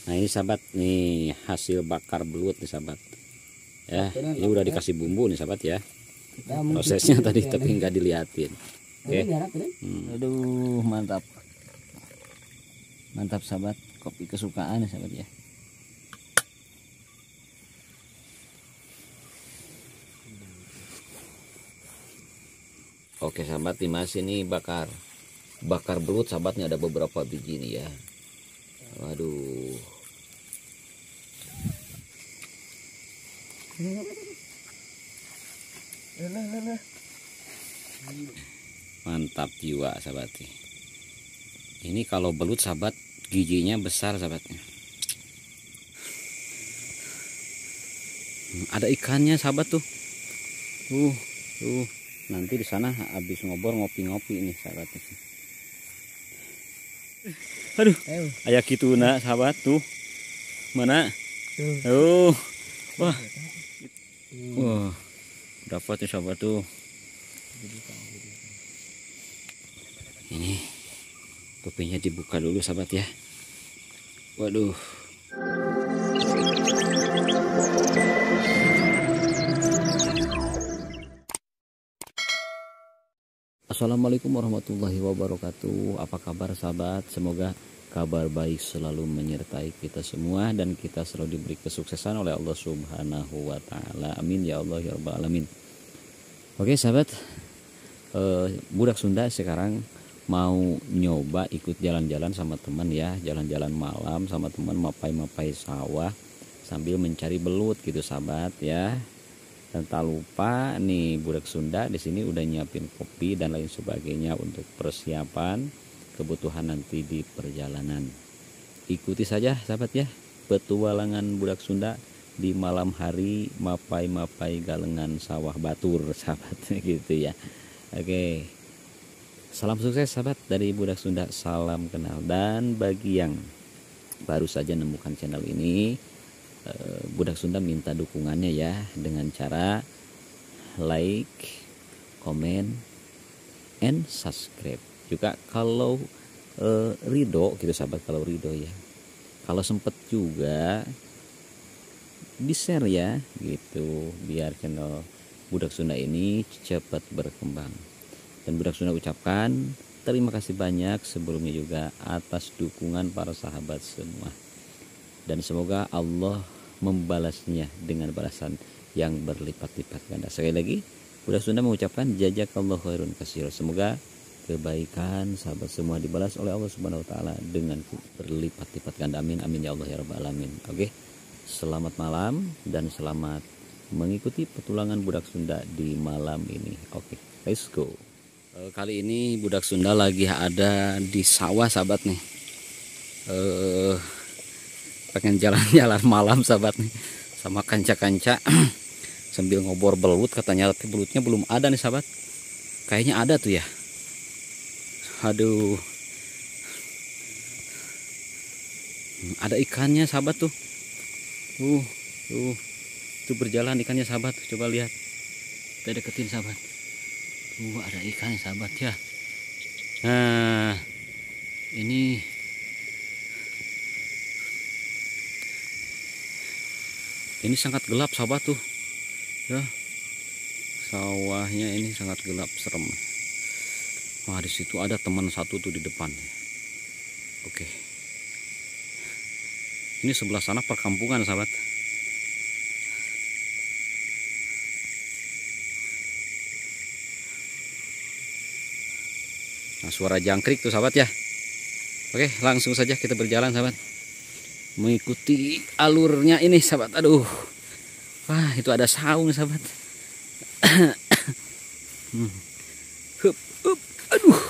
Nah ini sahabat, nih hasil bakar belut nih sahabat. Ya, ini udah dikasih bumbu nih sahabat ya. Prosesnya tadi tapi nggak diliatin. Oke. Aduh, mantap. Mantap sahabat, kopi kesukaan nih sahabat ya. Oke sahabat, nih masih nih bakar belut sahabat, nih ada beberapa biji nih ya. Waduh. Mantap jiwa sahabat. Ini kalau belut sahabat giginya besar sahabatnya. Ada ikannya sahabat tuh. Tuh. Nanti di sana habis ngobor ngopi-ngopi ini sahabat. Aduh, ayah gitu nak sahabat tuh. Mana? Wah. Wah. Dapat nih sahabat tuh. Ini kopinya dibuka dulu sahabat ya. Waduh. Assalamualaikum warahmatullahi wabarakatuh. Apa kabar sahabat? Semoga kabar baik selalu menyertai kita semua dan kita selalu diberi kesuksesan oleh Allah Subhanahu wa taala. Amin ya Allah ya rabbal alamin. Oke sahabat, budak Sunda sekarang mau nyoba ikut jalan-jalan sama teman ya, jalan-jalan malam sama teman, mapai-mapai sawah sambil mencari belut gitu sahabat ya. Dan tak lupa nih budak Sunda di sini udah nyiapin kopi dan lain sebagainya untuk persiapan kebutuhan nanti di perjalanan. Ikuti saja sahabat ya petualangan budak Sunda di malam hari mapai-mapai galengan sawah batur sahabat gitu ya. Oke. Salam sukses sahabat dari budak Sunda, salam kenal. Dan bagi yang baru saja menemukan channel ini, budak Sunda minta dukungannya ya dengan cara like, comment, and subscribe. Juga kalau ridho gitu sahabat, kalau ridho ya, kalau sempet juga di share ya gitu biar channel budak Sunda ini cepat berkembang. Dan budak Sunda ucapkan terima kasih banyak sebelumnya juga atas dukungan para sahabat semua. Dan semoga Allah membalasnya dengan balasan yang berlipat-lipat ganda. Sekali lagi, budak Sunda mengucapkan jazakallahu khairan katsira. Semoga kebaikan sahabat semua dibalas oleh Allah Subhanahu wa taala dengan berlipat-lipat ganda. Amin amin ya Allah ya rabbal alamin. Oke. Selamat malam dan selamat mengikuti petualangan budak Sunda di malam ini. Oke, let's go. Kali ini budak Sunda lagi ada di sawah sahabat nih. Pengen jalan-jalan malam sahabat nih sama kanca-kanca sambil ngobor belut katanya, tapi belutnya belum ada nih sahabat. Kayaknya ada tuh ya. Aduh. Ada ikannya sahabat tuh. Tuh berjalan ikannya sahabat, coba lihat. Kita deketin sahabat. Ada ikannya sahabat ya. Nah, ini sangat gelap sahabat tuh ya, sawahnya ini sangat gelap serem. Wah, di situ ada teman satu tuh di depan. Oke, ini sebelah sana perkampungan sahabat. Nah, suara jangkrik tuh sahabat ya. Oke, langsung saja kita berjalan sahabat, mengikuti alurnya ini sahabat. Aduh, wah itu ada saung sahabat. Aduh,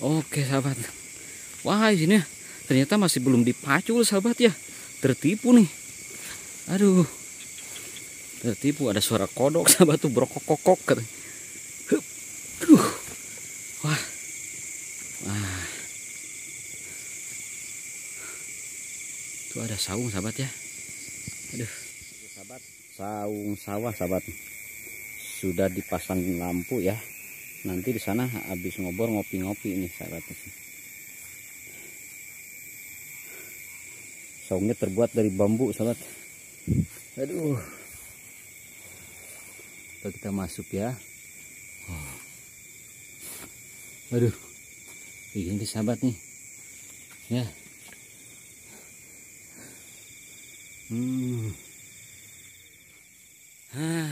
oke sahabat. Wah ini ternyata masih belum dipacul sahabat ya. Tertipu nih. Aduh, tertipu, ada suara kodok sahabat tuh brokok-kokok. Aduh, wah. Itu ada saung sahabat ya. Aduh, sahabat, saung sawah sahabat. Sudah dipasang lampu ya. Nanti di sana habis ngobor ngopi-ngopi ini sahabat. Saungnya terbuat dari bambu, sahabat. Aduh. Lalu kita masuk ya. Aduh. Ini sahabat nih. Ya.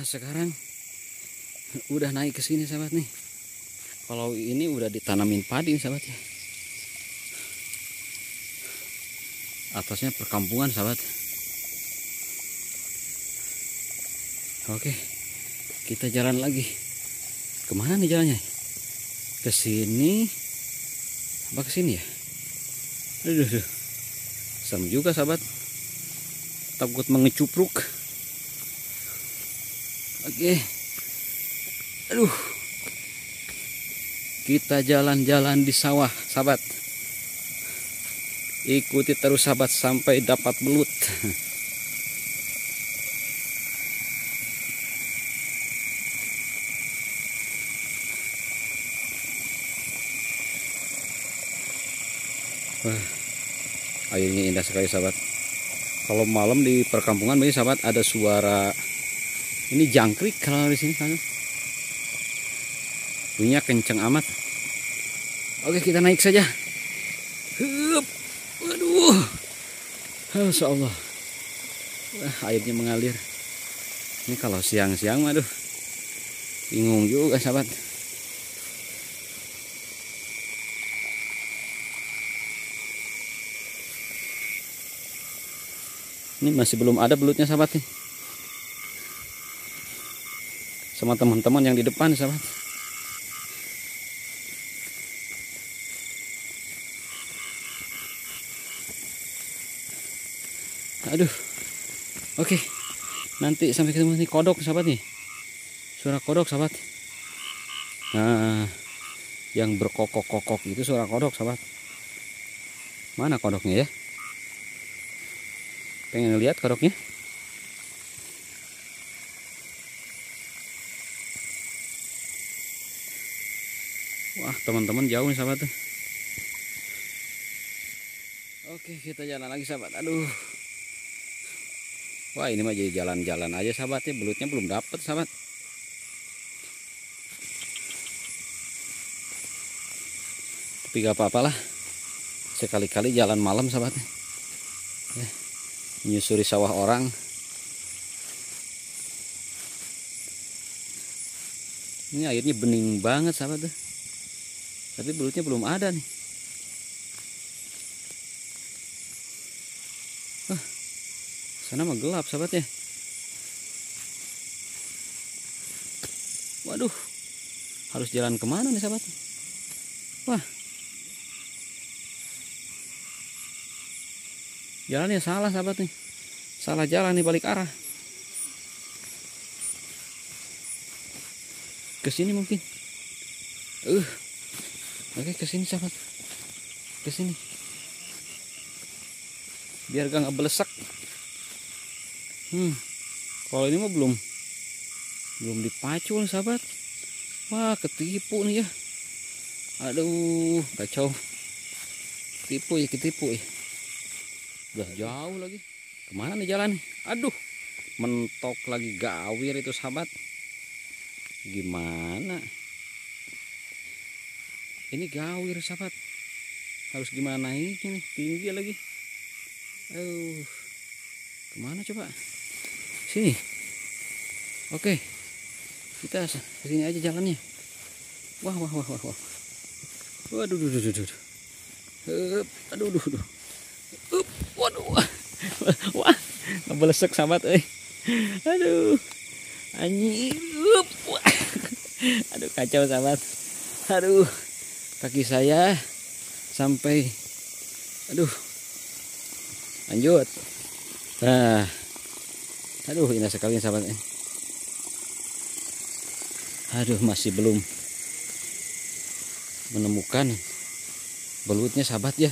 Sekarang udah naik ke sini sahabat nih. Kalau ini udah ditanamin padi sahabat ya. Atasnya perkampungan sahabat. Oke, kita jalan lagi. Kemana nih jalannya? Ke sini apa ke sini ya? Aduh. Serem juga sahabat. Takut mengecupruk. Oke. Aduh. Kita jalan-jalan di sawah sahabat. Ikuti terus sahabat sampai dapat belut. Wah, airnya indah sekali sahabat. Kalau malam di perkampungan ini sahabat ada suara ini jangkrik kalau di sini kan. Bunyinya kenceng amat. Oke, kita naik saja. Hup. Waduh. Masya Allah. Wah, airnya mengalir. Ini kalau siang-siang aduh. Bingung juga sahabat. Ini masih belum ada belutnya sahabat nih. Sama teman-teman yang di depan sahabat. Aduh. Oke. Nanti sampai ketemu nih kodok sahabat nih. Suara kodok sahabat. Nah, yang berkokok-kokok itu suara kodok sahabat. Mana kodoknya ya? Pengen lihat kodoknya? Wah, teman-teman jauh nih sahabat tuh. Oke, kita jalan lagi sahabat. Aduh. Wah, ini mah jadi jalan-jalan aja sahabat ya. Belutnya belum dapet sahabat. Tapi gak apa-apalah. Sekali-kali jalan malam sahabat ya. Menyusuri sawah orang. Ini airnya bening banget sahabat tuh. Tapi belutnya belum ada nih. Wah, sana mah gelap sahabat ya. Waduh, harus jalan kemana nih sahabat? Wah, jalannya salah sahabat nih. Salah jalan nih, balik arah. Ke sini mungkin. Oke, ke sini sahabat. Ke sini. Biar gak ngebelesak. Kalau ini mah belum dipacu nih sahabat. Wah, ketipu nih ya. Aduh, kacau. Ketipu ya. Udah jauh lagi. Kemana nih jalan nih? Aduh, mentok lagi gawir itu sahabat. Gimana? Ini gawir sahabat. Harus gimana naiknya nih? Tinggi lagi. Kemana coba? Sini. Oke. Kita kesini aja jalannya. Wah. Waduh. Aduh. Waduh. Wah, ngebelesek sahabat Aduh. Anjir. Aduh, kacau sahabat. Aduh. Kaki saya sampai lanjut. Nah. Aduh, indah sekali sahabat Aduh, masih belum menemukan belutnya sahabat ya.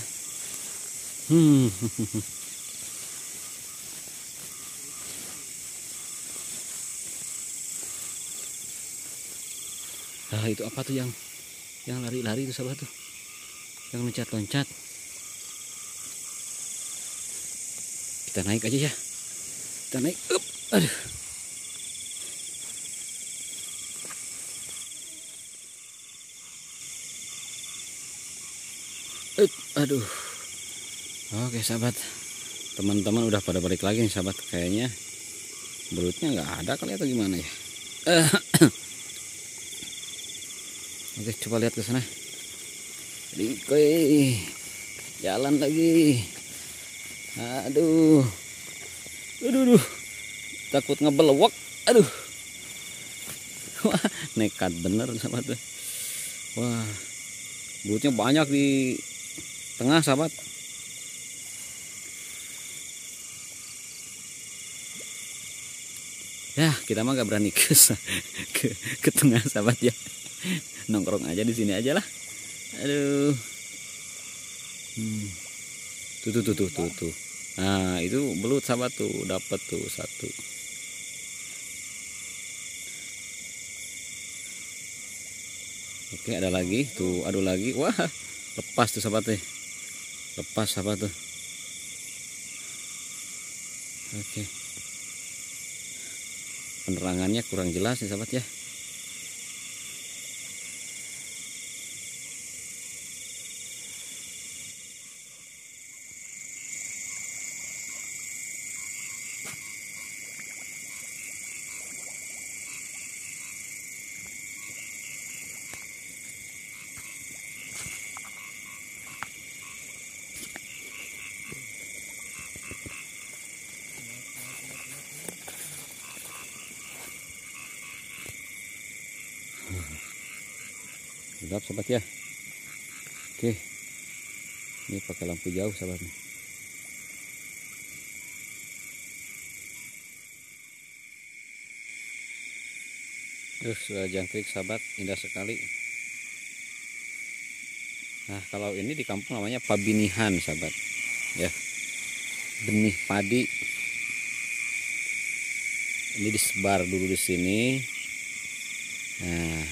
Nah, itu apa tuh yang lari-lari itu sahabat tuh, yang loncat-loncat. Kita naik aja ya. Kita naik. Aduh. Aduh. Oke sahabat, teman-teman udah pada balik lagi nih sahabat. Kayaknya belutnya nggak ada kali atau gimana ya. Oke, coba lihat ke sana. Oke, jalan lagi. Aduh, aduh, takut ngebelewak. Aduh, wah, nekat bener sahabat. Wah, belutnya banyak di tengah sahabat. Ya, kita mah gak berani ke tengah sahabat ya. Nongkrong aja di sini aja lah. Aduh. Tuh. Nah, itu belut sahabat tuh, dapat tuh satu. Oke, ada lagi tuh, aduh lagi. Wah, lepas tuh sahabat teh. Lepas sahabat tuh. Oke. Penerangannya kurang jelas nih sahabat ya. Gelap sahabat ya. Oke, ini pakai lampu jauh sahabat. Terus jangkrik sahabat, indah sekali. Nah, kalau ini di kampung namanya pabinihan sahabat ya, benih padi. Ini disebar dulu di sini. Nah,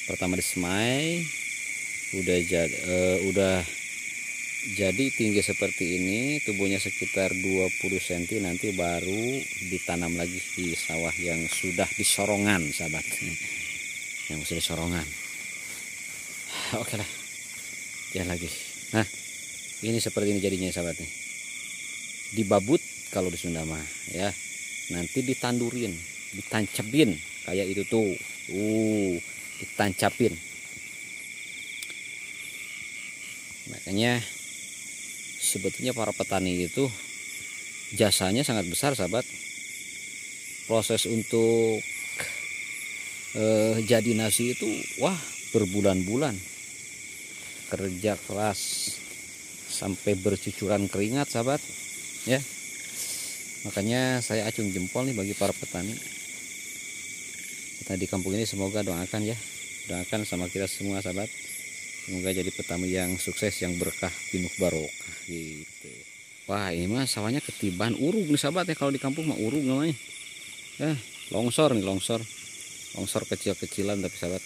pertama disemai, udah jadi tinggi seperti ini, tubuhnya sekitar 20 cm, nanti baru ditanam lagi di sawah yang sudah disorongan sahabat, yang sudah disorongan. Oke lah, ya lagi. Nah, ini seperti ini jadinya sahabat nih, dibabut kalau di Sunda mah ya, nanti ditandurin, ditancapin kayak itu tuh, ditancapin. Makanya sebetulnya para petani itu jasanya sangat besar sahabat. Proses untuk jadi nasi itu wah berbulan-bulan, kerja keras sampai bercucuran keringat sahabat ya. Makanya saya acung jempol nih bagi para petani kita di kampung ini. Semoga doakan ya, doakan sama kita semua sahabat, semoga jadi petani yang sukses, yang berkah, pinuh barokah gitu. Wah, ini mah sawahnya ketiban urug nih sahabat ya, kalau di kampung mah urug namanya ya. Longsor nih, longsor kecil-kecilan tapi sahabat,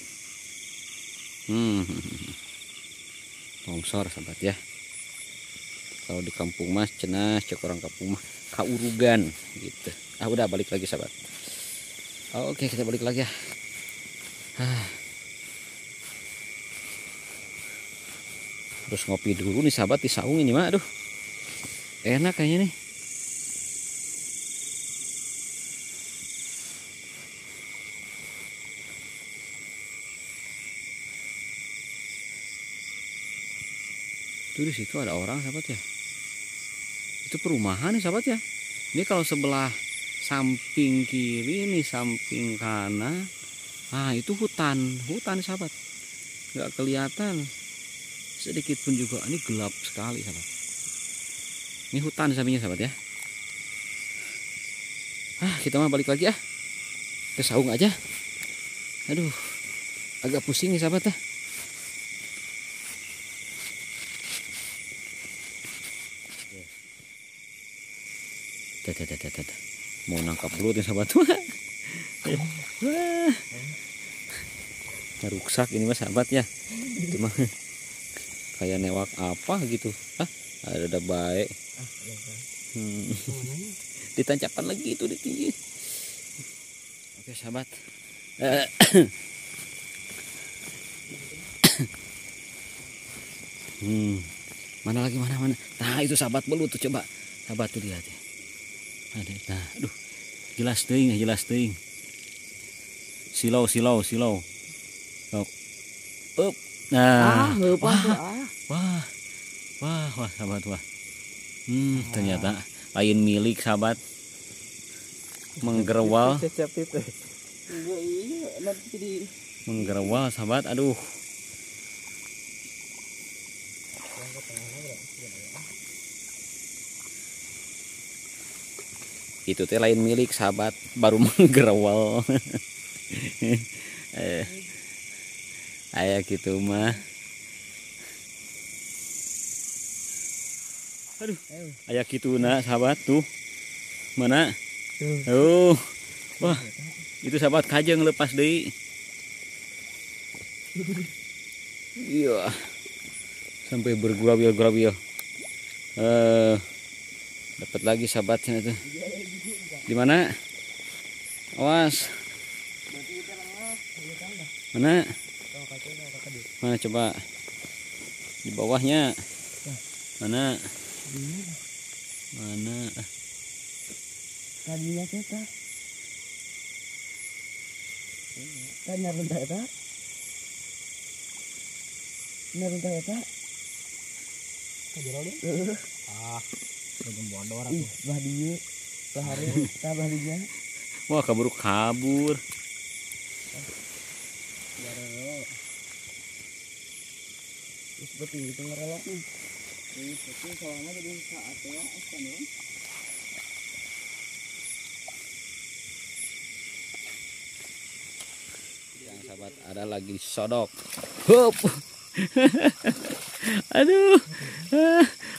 longsor sahabat ya. Kalau di kampung mas cenah cek orang kampung mah kaurugan gitu. Udah balik lagi sahabat. Oke, kita balik lagi ya. Terus ngopi dulu nih sahabat di saung ini mah, aduh enak kayaknya nih. Itu di situ ada orang sahabat ya. Itu perumahan nih sahabat ya. Ini kalau sebelah samping kiri nih, samping kanan, itu hutan sahabat, nggak kelihatan sedikit pun juga. Ini gelap sekali sahabat. Ini hutan sampingnya sahabat ya. Kita mah balik lagi ya ke saung aja. Aduh, agak pusing nih sahabat ya. Mau nangkap belut nih sahabat. Ruksak ini mas sahabat ya. Itu mah kayak newak apa gitu. Ada baik. Ditancapkan lagi itu di tinggi. Oke sahabat. Mana lagi mana. Nah itu sahabat belut tuh, coba sahabat tuh lihat ya. Ada, nah, aduh, jelas teuing. Silau. Up. Nah, wah sahabat wah. Ternyata lain milik sahabat. Menggerewal. Menggerewal sahabat, aduh. Itu teh lain milik sahabat, baru menggerewal. Aya gitu mah. Aduh, aya kituna sahabat tuh. Mana? Oh. Wah. Itu sahabat kajeng lepas deui. Iya. Sampai bergurabil. Dapat lagi sahabatnya tuh. Di mana? Awas. Mana? Mana coba? Di bawahnya. Mana? Tadinya kita. Tanya rendah eta. Rendah eta. Kajerol deh. Bodoh orang tuh. Bah dieu. Bahari tabahnya. Wah, kabur. Seperti itu ngerelok nih. Itu soalnya jadi saat ya, kan. Yang sahabat ada lagi sodok. Hop. Aduh.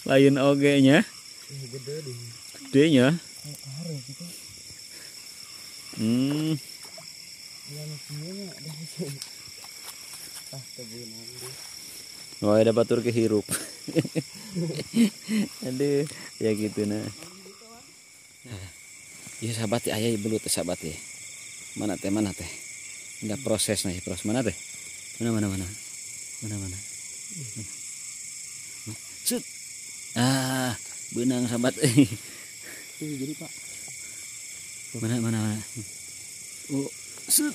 Lain oge-nya. Gedenya. Oh, ada batur kehirup. Aduh, ya gitu nah. Ya sahabat ya, ayah belut sahabat ya. Mana teh? Enggak proses mana teh? Mana. Set. Benang sahabat. Jadi Pak. Mana. Oh, set.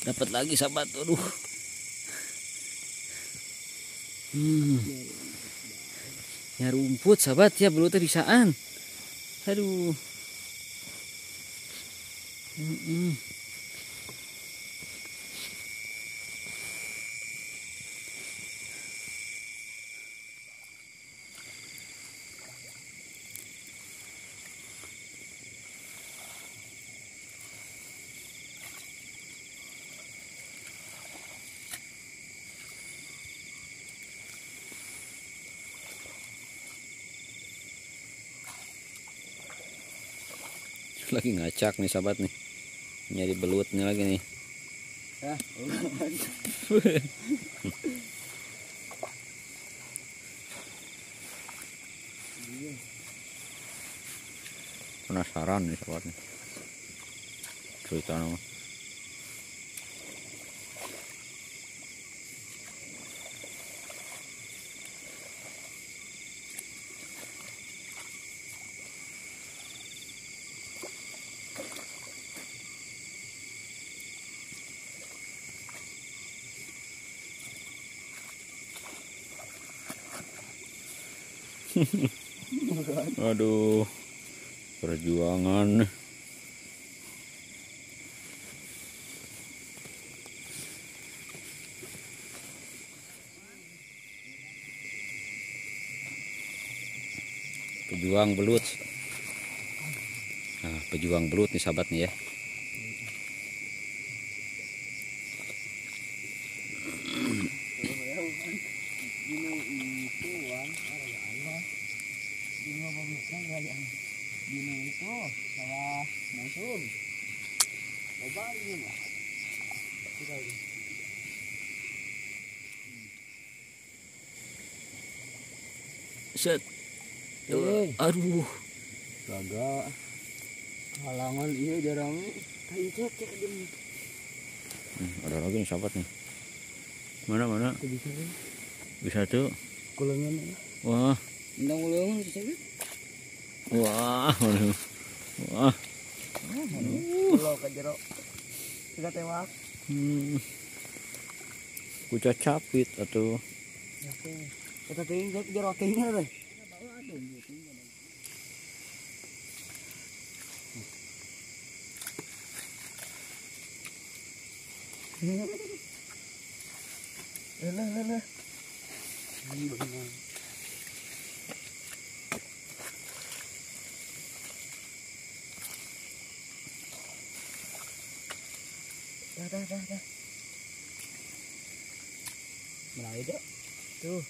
Dapat lagi sahabat. Aduh. Ya rumput sahabat ya, belutnya disaan. Aduh. Lagi ngacak nih sahabat nih, nyari belutnya lagi nih. Penasaran nih sahabat nih cerita nama. Aduh, perjuangan. Pejuang belut. Nah, pejuang belut nih sahabat nih ya. Set. Aduh. Gagal. Halangan iya jarang. Kayu cek dia. Ada lagi nih sahabat nih. Mana? Bisa tuh. Kulengan. Wah. Endang uleungan bisa gitu. Wah. Wah. Pulau ka jero. Siga tewak. Kucah capit atuh. Kita teuing jero teuingnya teh. Lah. Ini benar. Dah. Mulai dah. Tuh.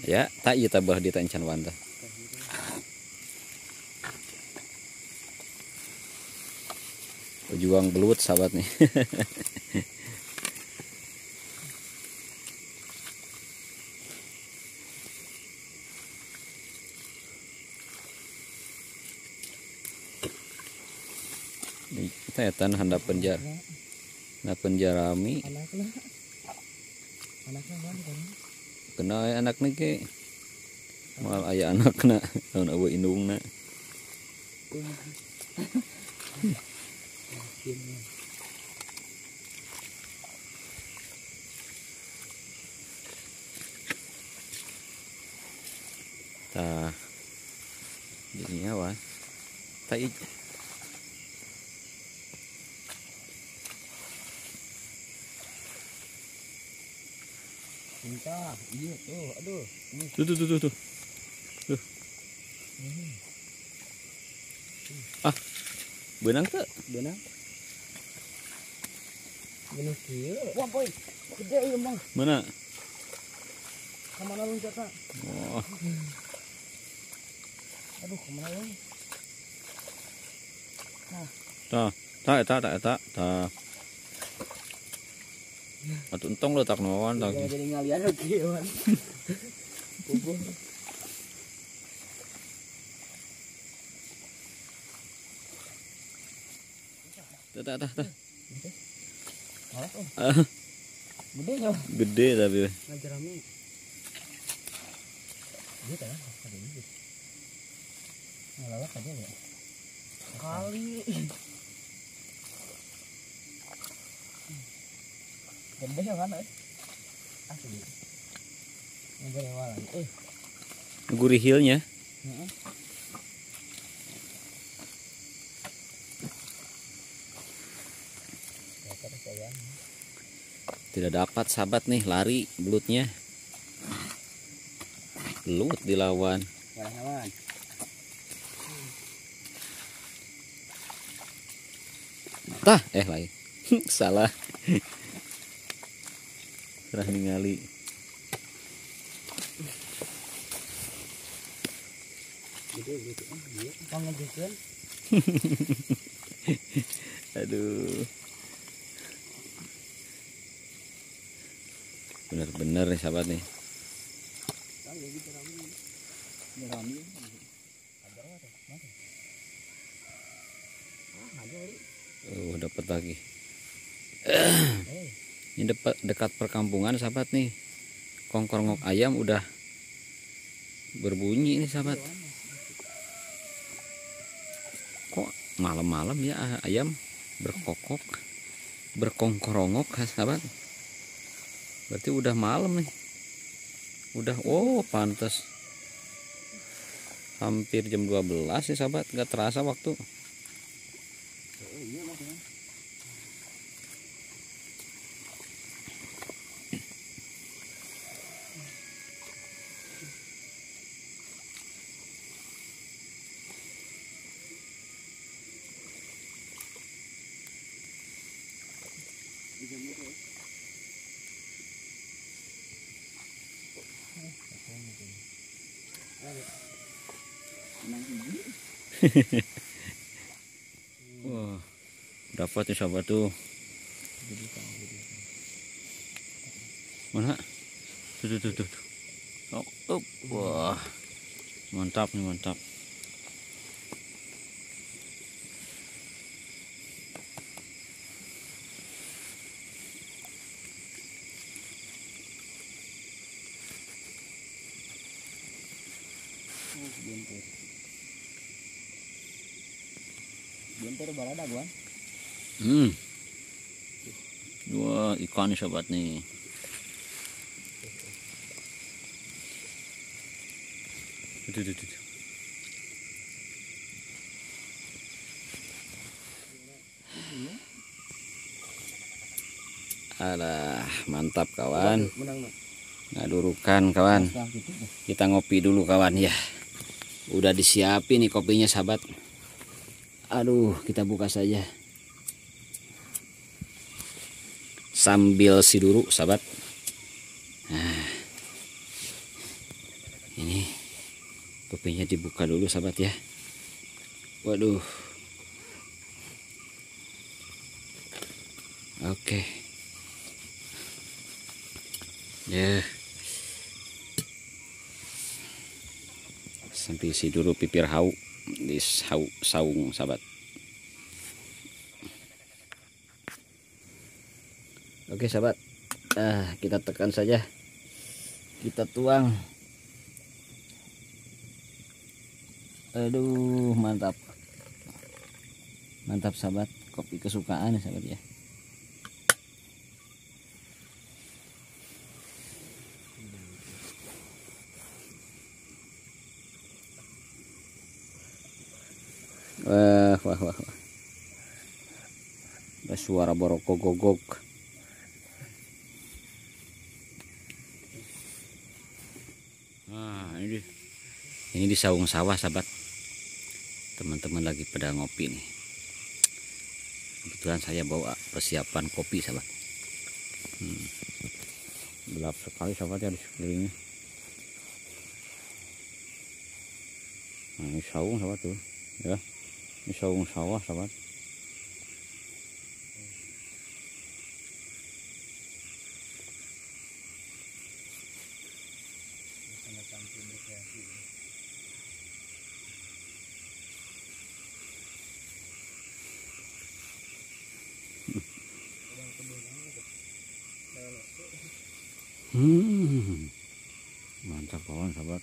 Ya, tak iya tabah di tancan wanda. Pejuang belut sahabat nih. Kita ya tan handap penjar. Nah penjarami. Anaknya mana kan? Kena anak nih ke. Mal ayah anak na, tahun abu indung na. Tah, jadinya apa? Tak Minta, iya tuh, aduh. tuh. Ah, benang tak? Benang kieu. Wah, boy. Gede ieu mah. Mana? Kemana lu jatah? Wah, Aduh, kemana lu? tak. Atuh entong letak naon tak. Jadi ngalian lagi, man. Pupuh. Tak. Gede ya? Gede tapi. Ngajar rame. Dia teh ada ini. Ngalawat aja ya. Kali. Gede ya kan? Asli. Ngajar walan. Gurih hilnya. Heeh. Tidak dapat sahabat nih lari belutnya. Belut dilawan. Lawan. Tah, lain. Salah. Serah ningali. Gitu. Iya. Pangajeun. Aduh. Bener-bener nih sahabat nih. Dapat lagi. Ini dekat perkampungan sahabat nih. Kongkorongok ayam udah berbunyi ini sahabat. Kok malam-malam ya ayam berkokok, berkongkorongok sahabat. Berarti udah malam nih. Udah, pantas. Hampir jam 12 nih sahabat, gak terasa waktu. Wah, dapat nih sahabat tuh. Mana? Tuh. Oh, wah, mantap nih, mantap. Bentar balada gua. Wah, ikan nih sahabat nih. Tuh. Alah, mantap kawan. Ngadurukan kawan. Kita ngopi dulu kawan ya. Udah disiapin nih kopinya sahabat. Aduh, kita buka saja. Sambil siduru sahabat. Nah, ini kopinya dibuka dulu sahabat ya. Waduh. Oke. Ya. Sampai isi dulu pipir hau di saung sahabat. Oke sahabat, kita tekan saja, kita tuang. Aduh, mantap sahabat, kopi kesukaan sahabat ya. Wah. Ada suara borokok gogok. Nah, ini di saung sawah sahabat. Teman-teman lagi pada ngopi nih. Kebetulan saya bawa persiapan kopi sahabat. Gelap sekali sahabat ya di sekelilingnya. Nah, ini saung sahabat tuh ya. Ini saung sawah sahabat. Mantap kawan sahabat.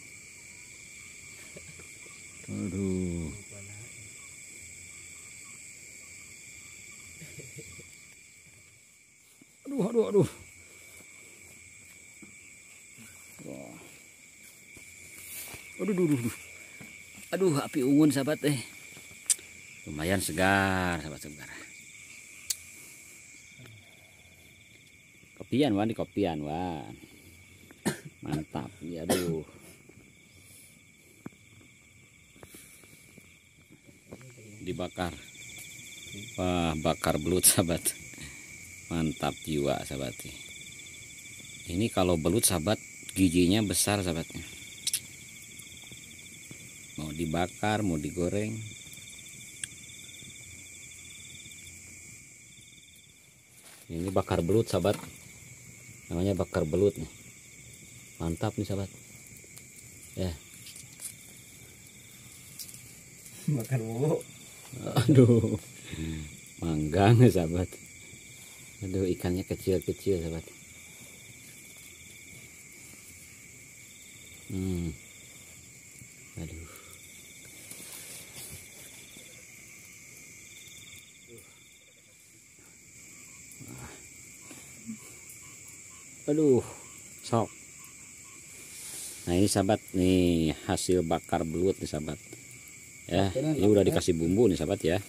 Aduh. Aduh. Wah. Aduh, api unggun sahabat lumayan segar sahabat segar. Kopian wan. Mantap ya, aduh. Dibakar. Wah, bakar belut sahabat. Mantap jiwa sahabat. Ini kalau belut sahabat giginya besar sahabatnya. Mau dibakar, mau digoreng. Ini bakar belut sahabat. Namanya bakar belut nih. Mantap nih sahabat. Ya. Bakar bubuk. Aduh. Manggang sahabat. Aduh, ikannya kecil-kecil sahabat. Aduh. Aduh, sok. Nah, ini sahabat nih hasil bakar belut nih sahabat. Ya, ini udah dikasih bumbu nih sahabat ya.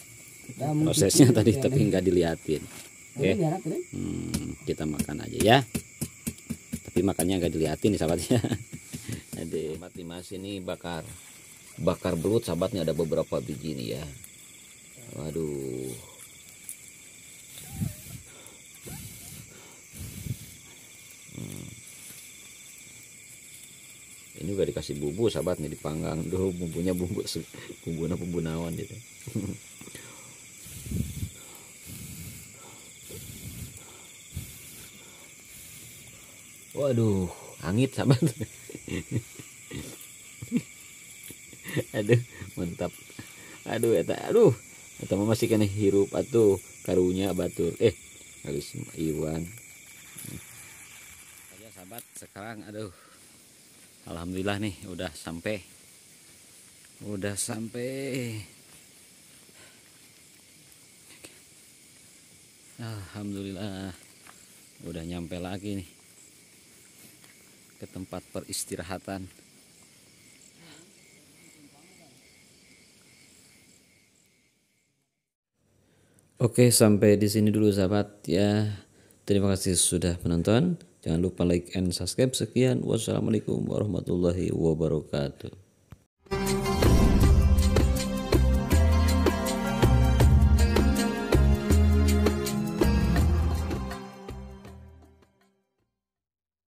Prosesnya tadi tapi nggak diliatin. Oke. Kita makan aja ya. Tapi makannya nggak diliatin nih sahabat ya. Ada mati mas ini bakar belut sahabatnya, ada beberapa biji nih ya. Waduh. juga dikasih bumbu sahabat nih, dipanggang dulu bumbunya, bumbu naon gitu. Waduh, angit sahabat. Aduh, mantap. Aduh eta mah masih kena hirup atuh karunya batur. Harus Iwan. Aja sahabat, sekarang aduh. Alhamdulillah nih udah sampai. Alhamdulillah udah nyampe lagi nih ke tempat peristirahatan. Oke, sampai di sini dulu sahabat ya. Terima kasih sudah menonton. Jangan lupa like and subscribe. Sekian, wassalamualaikum warahmatullahi wabarakatuh.